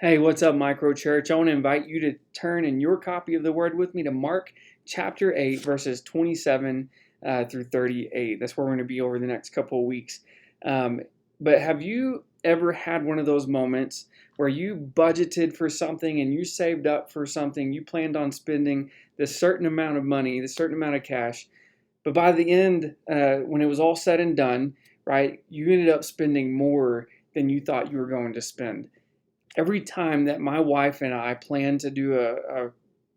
Hey, what's up, microchurch? I want to invite you to turn in your copy of the Word with me to Mark chapter 8, verses 27 through 38. That's where we're going to be over the next couple of weeks. But have you ever had one of those moments where you budgeted for something and you saved up for something, you planned on spending this certain amount of money, this certain amount of cash, but by the end, when it was all said and done, right, you ended up spending more than you thought you were going to spend? Every time that my wife and I plan to do a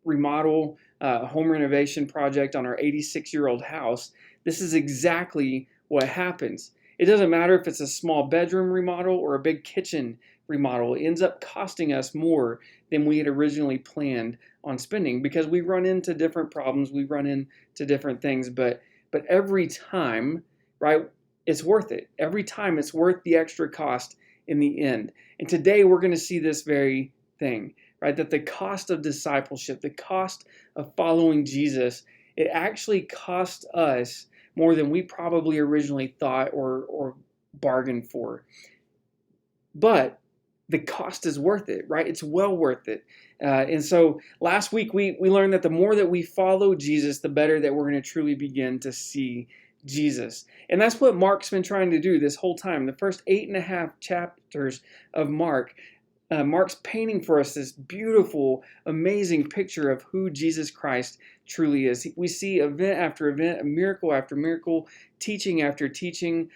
remodel, home renovation project on our 86-year-old house, this is exactly what happens. It doesn't matter if it's a small bedroom remodel or a big kitchen remodel. It ends up costing us more than we had originally planned on spending because we run into different problems, we run into different things, but every time, right, it's worth it. Every time it's worth the extra cost in the end. And today we're going to see this very thing, right? That the cost of discipleship, the cost of following Jesus, it actually cost us more than we probably originally thought or bargained for. But the cost is worth it, right? It's well worth it. And so last week we learned that the more that we follow Jesus, the better that we're going to truly begin to see Jesus. And that's what Mark's been trying to do this whole time. The first 8.5 chapters of Mark, Mark's painting for us this beautiful, amazing picture of who Jesus Christ truly is. We see event after event, miracle after miracle, teaching after teaching,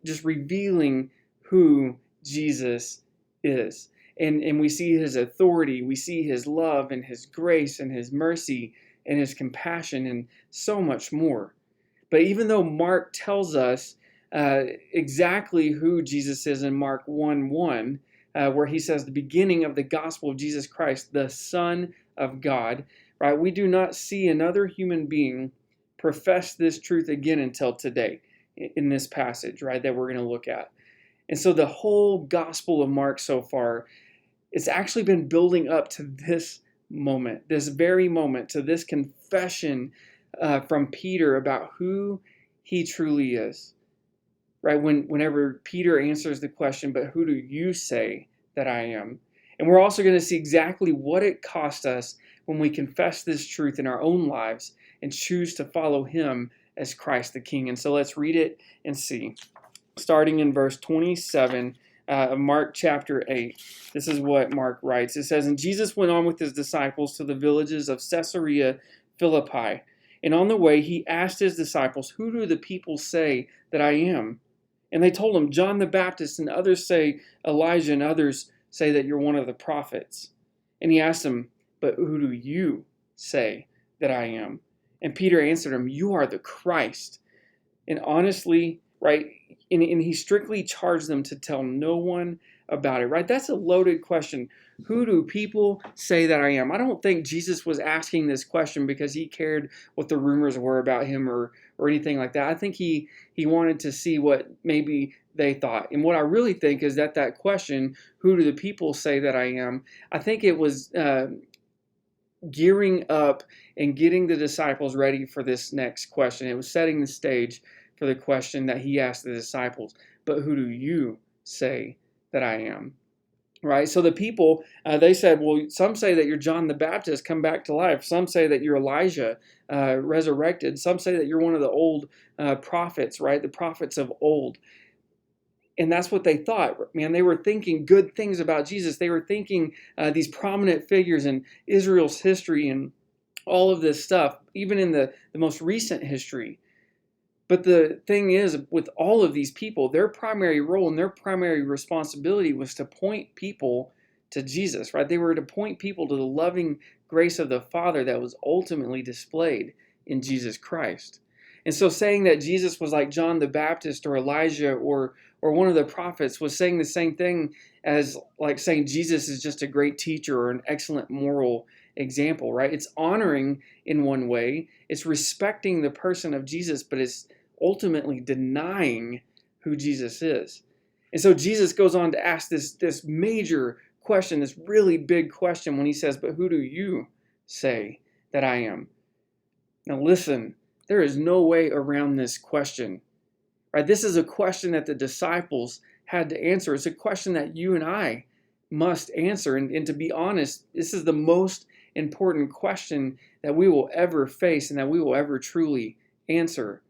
just revealing who Jesus is. And we see his authority, we see his love and his grace and his mercy and his compassion and so much more. But even though Mark tells us exactly who Jesus is in Mark 1:1, where he says the beginning of the gospel of Jesus Christ, the Son of God, right? We do not see another human being profess this truth again until today in this passage, right, that we're going to look at. And so the whole gospel of Mark so far, it's actually been building up to this moment, this very moment, to this confession from Peter about who he truly is, right? Whenever Peter answers the question, but who do you say that I am? And we're also going to see exactly what it cost us when we confess this truth in our own lives and choose to follow him as Christ the King. And so let's read it and see. Starting in verse 27 of Mark chapter 8. This is what Mark writes. It says, "And Jesus went on with his disciples to the villages of Caesarea Philippi. And on the way, he asked his disciples, 'Who do the people say that I am?' And they told him, 'John the Baptist, and others say Elijah, and others say that you're one of the prophets.' And he asked them, 'But who do you say that I am?' And Peter answered him, 'You are the Christ.' And honestly, right, and he strictly charged them to tell no one about it, right? That's a loaded question. Who do people say that I am? I don't think Jesus was asking this question because he cared what the rumors were about him or anything like that. I think he wanted to see what maybe they thought. And what I really think is that question, who do the people say that I am? I think it was gearing up and getting the disciples ready for this next question. It was setting the stage for the question that he asked the disciples, but who do you say that I am? Right? So the people, they said, well, some say that you're John the Baptist come back to life. Some say that you're Elijah resurrected. Some say that you're one of the old prophets, right? The prophets of old. And that's what they thought, man. They were thinking good things about Jesus. They were thinking these prominent figures in Israel's history and all of this stuff, even in the most recent history. But the thing is, with all of these people, their primary role and their primary responsibility was to point people to Jesus, right? They were to point people to the loving grace of the Father that was ultimately displayed in Jesus Christ. And so saying that Jesus was like John the Baptist or Elijah or one of the prophets was saying the same thing as like saying Jesus is just a great teacher or an excellent moral example, right? It's honoring in one way. It's respecting the person of Jesus, but it's ultimately denying who Jesus is. And so Jesus goes on to ask this major question, this really big question when he says, but who do you say that I am? Now listen, there is no way around this question, right? This is a question that the disciples had to answer. It's a question that you and I must answer. And to be honest, this is the most important question that we will ever face and that we will ever truly answer.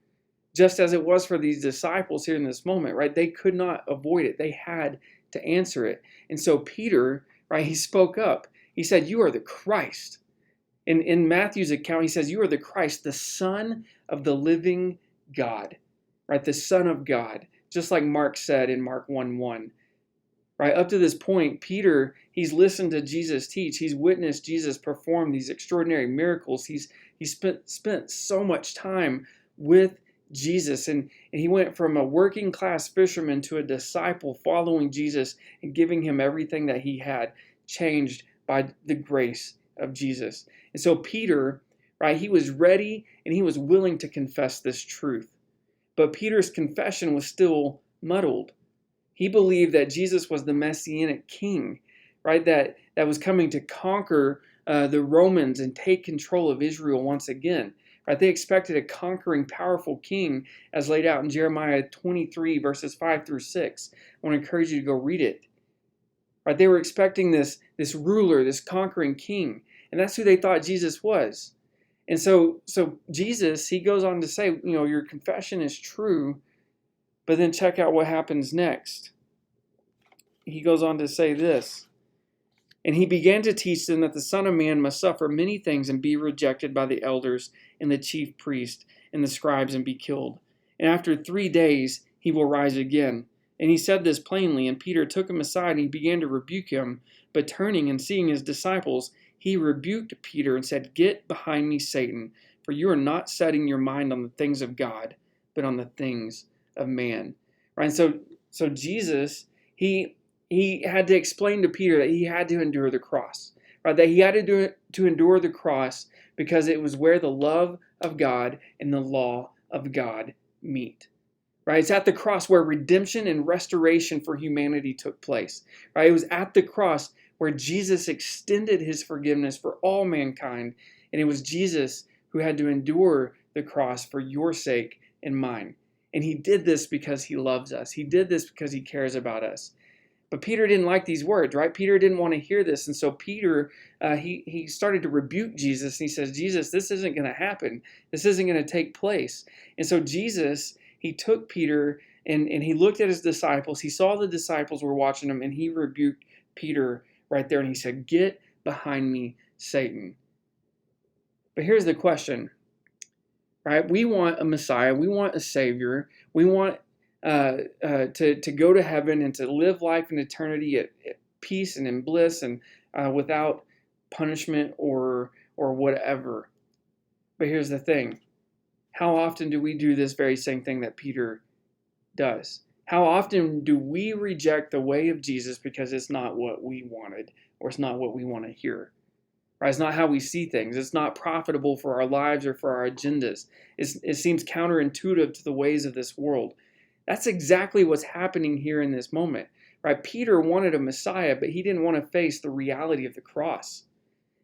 Just as it was for these disciples here in this moment, right? They could not avoid it. They had to answer it. And so Peter, right, he spoke up. He said, "You are the Christ." In Matthew's account, he says, "You are the Christ, the Son of the living God," right? The Son of God, just like Mark said in Mark 1:1. Right, up to this point, Peter, he's listened to Jesus teach. He's witnessed Jesus perform these extraordinary miracles. He's spent so much time with Jesus, and he went from a working class fisherman to a disciple following Jesus and giving him everything that he had, changed by the grace of Jesus. And so Peter, right, he was ready and he was willing to confess this truth. But Peter's confession was still muddled. He believed that Jesus was the Messianic king, right, that was coming to conquer the Romans and take control of Israel once again. Right? They expected a conquering, powerful king as laid out in Jeremiah 23, verses 5 through 6. I want to encourage you to go read it. Right? They were expecting this ruler, this conquering king, and that's who they thought Jesus was. And so Jesus, he goes on to say, your confession is true, but then check out what happens next. He goes on to say this. "And he began to teach them that the Son of Man must suffer many things and be rejected by the elders and the chief priests and the scribes and be killed. And after 3 days he will rise again." And he said this plainly, and Peter took him aside and he began to rebuke him. But turning and seeing his disciples, he rebuked Peter and said, "Get behind me, Satan, for you are not setting your mind on the things of God, but on the things of man." Right? So Jesus, he had to explain to Peter that he had to endure the cross, right? That he had to endure the cross because it was where the love of God and the law of God meet, right? It's at the cross where redemption and restoration for humanity took place, right? It was at the cross where Jesus extended his forgiveness for all mankind, and it was Jesus who had to endure the cross for your sake and mine. And he did this because he loves us. He did this because he cares about us. But Peter didn't like these words, right? Peter didn't want to hear this. And so Peter, he started to rebuke Jesus. And he says, "Jesus, this isn't going to happen. This isn't going to take place." And so Jesus, he took Peter and he looked at his disciples. He saw the disciples were watching him and he rebuked Peter right there. And he said, "Get behind me, Satan." But here's the question, right? We want a Messiah. We want a Savior. We want to go to heaven and to live life in eternity at peace and in bliss and without punishment or whatever. But here's the thing. How often do we do this very same thing that Peter does? How often do we reject the way of Jesus because it's not what we wanted or it's not what we want to hear? Right? It's not how we see things. It's not profitable for our lives or for our agendas. It seems counterintuitive to the ways of this world. That's exactly what's happening here in this moment, right? Peter wanted a Messiah, but he didn't want to face the reality of the cross.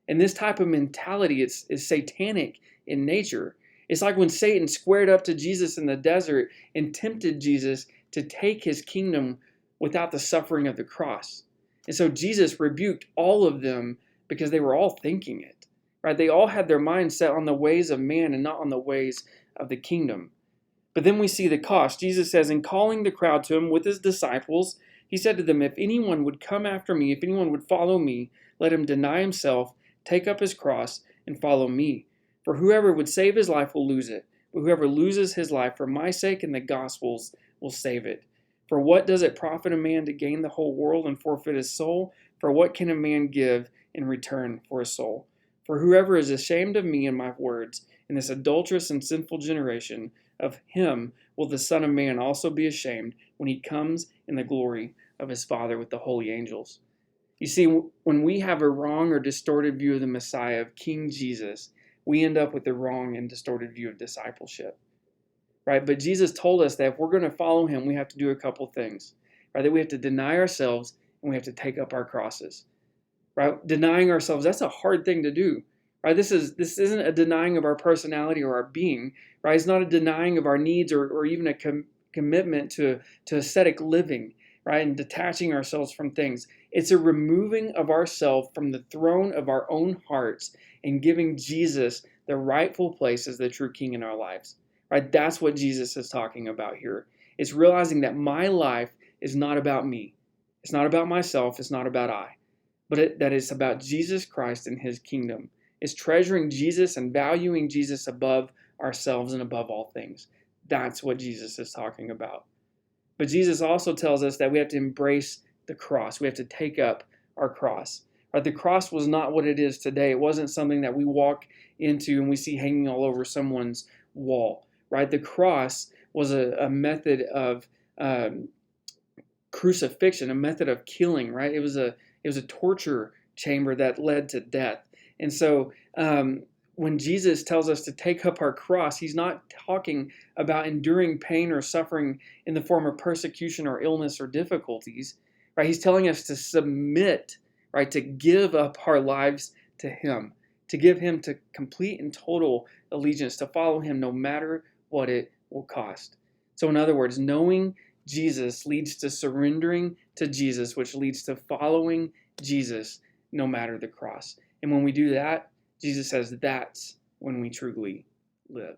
And this type of mentality is satanic in nature. It's like when Satan squared up to Jesus in the desert and tempted Jesus to take his kingdom without the suffering of the cross. And so Jesus rebuked all of them because they were all thinking it, right? They all had their minds set on the ways of man and not on the ways of the kingdom. But then we see the cost. Jesus says, in calling the crowd to him with his disciples, he said to them, "If anyone would come after me, if anyone would follow me, let him deny himself, take up his cross, and follow me. For whoever would save his life will lose it, but whoever loses his life for my sake and the gospel's will save it. For what does it profit a man to gain the whole world and forfeit his soul? For what can a man give in return for his soul? For whoever is ashamed of me and my words in this adulterous and sinful generation, of him will the Son of Man also be ashamed when he comes in the glory of his Father with the holy angels." You see, when we have a wrong or distorted view of the Messiah, of King Jesus, we end up with the wrong and distorted view of discipleship, right? But Jesus told us that if we're going to follow him, we have to do a couple things, right? That we have to deny ourselves and we have to take up our crosses, right? Denying ourselves, that's a hard thing to do. Right? This isn't a denying of our personality or our being, right? It's not a denying of our needs or even a commitment to ascetic living, right? And detaching ourselves from things. It's a removing of ourselves from the throne of our own hearts and giving Jesus the rightful place as the true king in our lives, right? That's what Jesus is talking about here. It's realizing that my life is not about me. It's not about myself. It's not about I, but that it's about Jesus Christ and his kingdom. It's treasuring Jesus and valuing Jesus above ourselves and above all things. That's what Jesus is talking about. But Jesus also tells us that we have to embrace the cross. We have to take up our cross. Right? The cross was not what it is today. It wasn't something that we walk into and we see hanging all over someone's wall. Right? The cross was a method of crucifixion, a method of killing. Right? It was a torture chamber that led to death. And so when Jesus tells us to take up our cross, he's not talking about enduring pain or suffering in the form of persecution or illness or difficulties, right? He's telling us to submit, right? To give up our lives to him, to give him to complete and total allegiance, to follow him no matter what it will cost. So in other words, knowing Jesus leads to surrendering to Jesus, which leads to following Jesus no matter the cross. And when we do that, Jesus says that's when we truly live.